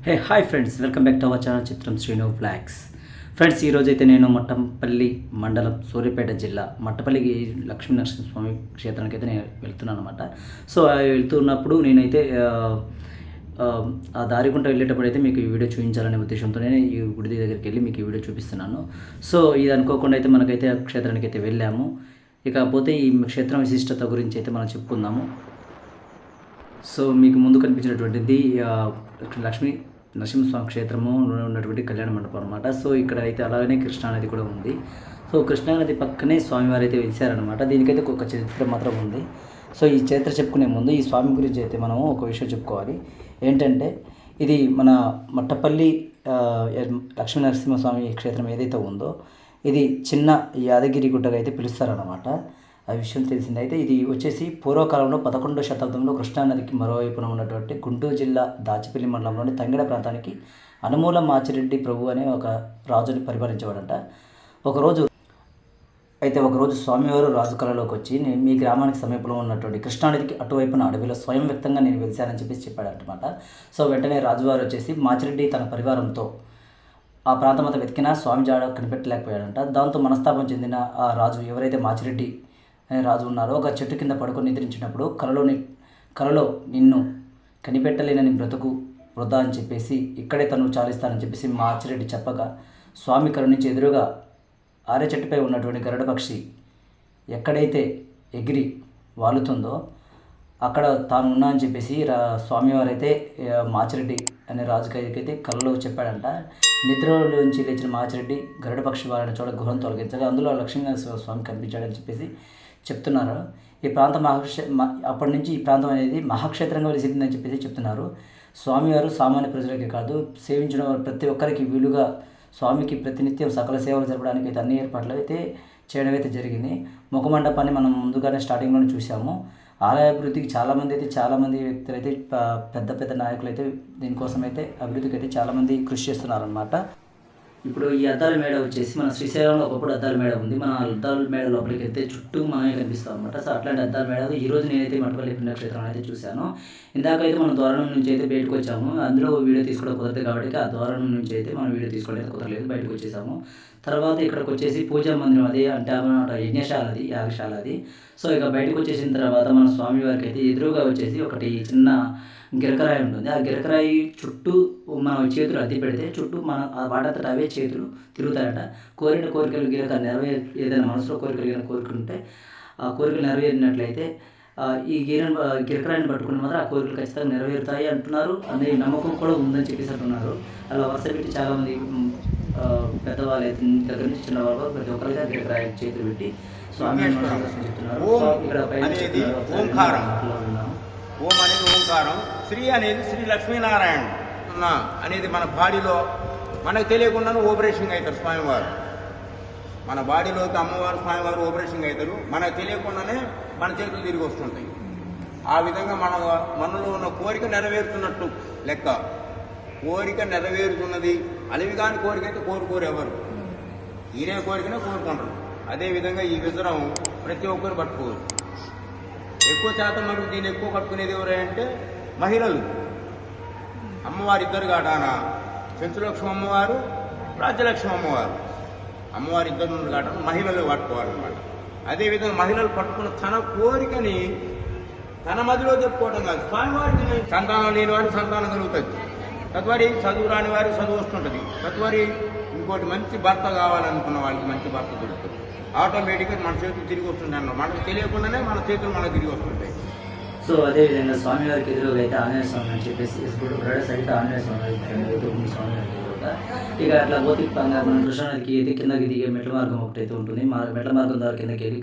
Hey hi friends, welcome back to our channel చిత్రం Srinu flags. Friends, ఈరోజైతే నేను మట్టంపల్లి మండలం సూర్యాపేట జిల్లా మట్టపల్లి లక్ష్మీనరసింహస్వామి క్షేత్రానికి అయితే నేను వెళ్తున్నాను అనమాట. సో వెళ్తున్నప్పుడు నేనైతే ఆ దారి గుంట వెళ్ళేటప్పుడు అయితే మీకు ఈ వీడియో చూపించాలనే ఉద్దేశంతో నేను ఈ గుడి దగ్గరికి వెళ్ళి మీకు ఈ వీడియో చూపిస్తున్నాను. సో ఇది అనుకోకుండా అయితే మనకైతే ఆ క్షేత్రానికి అయితే వెళ్ళాము. ఇకపోతే ఈ క్షేత్రం విశిష్టత గురించి అయితే మనం చెప్పుకుందాము. సో మీకు ముందు కనిపించినటువంటిది లక్ష్మీ నరసింహస్వామి క్షేత్రము ఉన్నటువంటి కళ్యాణ మండపం అనమాట. సో ఇక్కడ అయితే అలాగనే కృష్ణానది కూడా ఉంది. సో కృష్ణానది పక్కనే స్వామివారు అయితే వెలిశారనమాట. దీనికైతే ఒక చరిత్ర మాత్రం ఉంది. సో ఈ చరిత్ర చెప్పుకునే ముందు ఈ స్వామి గురించి అయితే మనము ఒక విషయం చెప్పుకోవాలి. ఏంటంటే ఇది మన మట్టపల్లి లక్ష్మీ నరసింహస్వామి క్షేత్రం ఏదైతే ఉందో ఇది చిన్న యాదగిరి గుట్టగా అయితే పిలుస్తారనమాట. ఆ విషయం తెలిసింది. అయితే ఇది వచ్చేసి పూర్వకాలంలో 11వ శతాబ్దంలో కృష్ణానదికి మరోవైపున ఉన్నటువంటి గుంటూరు జిల్లా దాచిపల్లి మండలంలోని తంగెడ ప్రాంతానికి అనుమూల మాచిరెడ్డి ప్రభు అనే ఒక రాజుని పరిపాలించేవాడంట. ఒకరోజు స్వామివారు రాజు కళలోకి వచ్చి నేను మీ గ్రామానికి సమీపంలో ఉన్నటువంటి కృష్ణానదికి అటువైపున అడవిలో స్వయం వ్యక్తంగా నేను వెలిశానని చెప్పాడనమాట. సో వెంటనే రాజువారు వచ్చేసి మాచిరెడ్డి తన పరివారంతో ఆ ప్రాంతమంతా వెతికినా స్వామి జాడ కనిపెట్టలేకపోయాడంట. దాంతో మనస్తాపం చెందిన ఆ రాజు ఎవరైతే మాచిరెడ్డి అనే రాజు ఉన్నారో ఒక చెట్టు కింద పడుకొని నిద్రించినప్పుడు కలలో నిన్ను కనిపెట్టలేనని బ్రతుకు వృధా అని చెప్పేసి ఇక్కడే తను చాలిస్తానని చెప్పేసి మాచిరెడ్డి చెప్పగా స్వామి కళ నుంచి ఎదురుగా ఆరే చెట్టుపై ఉన్నటువంటి గరుడ పక్షి ఎక్కడైతే ఎగిరి వాలుతుందో అక్కడ తాను ఉన్నా అని చెప్పేసి స్వామివారైతే మాచిరెడ్డి అనే రాజుగారికి అయితే కళలో చెప్పాడంట. నిద్రలోంచి లేచిన మాచిరెడ్డి గరుడ పక్షి వారిని చోట గుహను తొలగించగా అందులో లక్ష్మీనరసింహ స్వామి కనిపించాడని చెప్పేసి చెప్తున్నారు. ఈ ప్రాంతం అప్పటి నుంచి ఈ ప్రాంతం అనేది మహాక్షేత్రంగా వెలిసిందని చెప్పేసి చెప్తున్నారు. స్వామివారు సామాన్య ప్రజలకే కాదు సేవించిన వారు ప్రతి ఒక్కరికి వీలుగా స్వామికి ప్రతినిత్యం సకల సేవలు జరపడానికి అయితే అన్ని ఏర్పాట్లు అయితే చేయడం అయితే జరిగింది. ముఖమండపాన్ని మనం ముందుగానే స్టార్టింగ్లోనే చూసాము. ఆలయ అభివృద్ధికి చాలామంది వ్యక్తులు అయితే పెద్ద పెద్ద నాయకులు అయితే దీనికోసం అయితే అభివృద్ధికి అయితే చాలామంది కృషి చేస్తున్నారనమాట. ఇప్పుడు ఈ అద్దాల మేడ వచ్చేసి మన శ్రీశైలంలో ఒకప్పుడు అద్దాల మేడ ఉంది. మన అద్దాల మేడ లోపలికి అయితే చుట్టూ మనమే కనిపిస్తాం అనమాట. సో అట్లాంటి అద్దాల మేడ ఈరోజు నేనైతే మట్టపల్లి పుణ్యక్షేత్రం అయితే చూశాను. ఇందాకైతే మనం ద్వారం నుంచి అయితే బయటకు వచ్చాము. అందులో వీడియో తీసుకోవడం కుదరదు కాబట్టి ఆ ద్వారం నుంచి అయితే మనం వీడియో తీసుకోవడం కుదరలేదు, బయటకు వచ్చేసాము. తర్వాత ఇక్కడికి వచ్చేసి పూజా మందిరం అది అంటే యాగశాల అది. సో ఇక బయటకు వచ్చేసిన తర్వాత మన స్వామివారికి అయితే ఎదురుగా వచ్చేసి ఒకటి చిన్న గిరకరాయి ఉంటుంది. ఆ గిరకరాయి చుట్టూ మనం చేతులు అద్దె పెడితే చుట్టూ మన వాటంతట అవే చేతులు తిరుగుతాయట. కోరికలు ఏదైనా మనసులో కోరుకుంటే ఆ కోరికలు నెరవేరినట్లయితే ఈ గిరకరాయిని పట్టుకుని మాత్రం ఆ కోరికలు ఖచ్చితంగా నెరవేరుతాయి అంటున్నారు. అనే నమ్మకం కూడా ఉందని చెప్పేసి అంటున్నారు. అలా వరుస పెట్టి చాలామంది పెద్దవాళ్ళు అయితే దగ్గర నుంచి చిన్నవాళ్ళు ప్రతి ఒక్కరిగా గిరకరాయి చేతులు పెట్టి స్వామి చెప్తున్నారు. ఇక్కడ ఓం అనేది ఓంకారం, శ్రీ అనేది శ్రీ లక్ష్మీనారాయణ అనేది మన బాడీలో మనకు తెలియకుండానే ఓపరేషన్ అవుతారు స్వామివారు. మన బాడీలోకి అమ్మవారు స్వామివారు ఓపరేషన్ అవుతారు. మనకు తెలియకుండానే మన చేతులు తిరిగి వస్తుంటాయి. ఆ విధంగా మనలో ఉన్న కోరిక నెరవేరుతున్నట్టు లెక్క. కోరిక నెరవేరుతున్నది. అలివి కాని కోరిక అయితే కోరుకోరు ఎవరు. ఈయనే కోరికనే కోరుకుంటారు. అదేవిధంగా ఈ విగ్రహం ప్రతి ఒక్కరు పట్టుకోరు. ఎక్కువ శాతం మనకు దీన్ని ఎక్కువ పట్టుకునేది ఎవరంటే మహిళలు. అమ్మవారు ఇద్దరు కాటాన చెంచులక్ష్మి అమ్మవారు, రాజ్యలక్ష్మి అమ్మవారు ఇద్దరు కాటాన మహిళలు పట్టుకోవాలన్నమాట. అదేవిధంగా మహిళలు పట్టుకున్న తన కోరికని తన మదిలో చెప్పుకోవడం కాదు, స్వామివారికి సంతానం లేని వారికి సంతానం కలుగుతుంది. తద్వారి చదువు రాని వారికి చదువు వస్తుంటుంది. తద్వారి ఇంకోటి మంచి భర్త కావాలనుకున్న వాళ్ళకి మంచి భర్త దొరుకుతుంది. ఆటోమేటిక్గా మన చేతులు తిరిగి వస్తుంటాయి అన్నమాట. మనకు తెలియకుండానే మన చేతులు మనకు తిరిగి వస్తుంటాయి. సో అదేవిధంగా స్వామివారికి ఎదురుగా అయితే ఆంజనేయ స్వామి అని చెప్పేసి ఇప్పుడు సైడ్ ఆంజనేయ స్వామి స్వామివారికి ఎదురుగా ఇక అట్లా పోతే మన కృష్ణానదికి అయితే కిందకి దిగే మెట్ల మార్గం ఒకటైతే ఉంటుంది. మెట్ల మార్గం ద్వారా కిందకి వెళ్ళి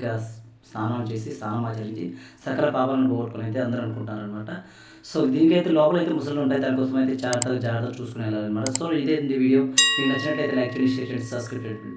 స్నానం ఆచరించి సకల పాపాలను పోగొట్టుకుని అయితే అందరూ అనుకుంటారనమాట. సో దీనికైతే లోపల అయితే ముసలు ఉంటాయి. దానికోసం అయితే జాగ్రత్తగా చూసుకుని వెళ్ళాలన్నమాట. సో ఇదే వీడియో మీకు నచ్చినట్లయితే లైక్ చేయండి, షేర్ చేయండి, సబ్స్క్రైబ్ చేయండి.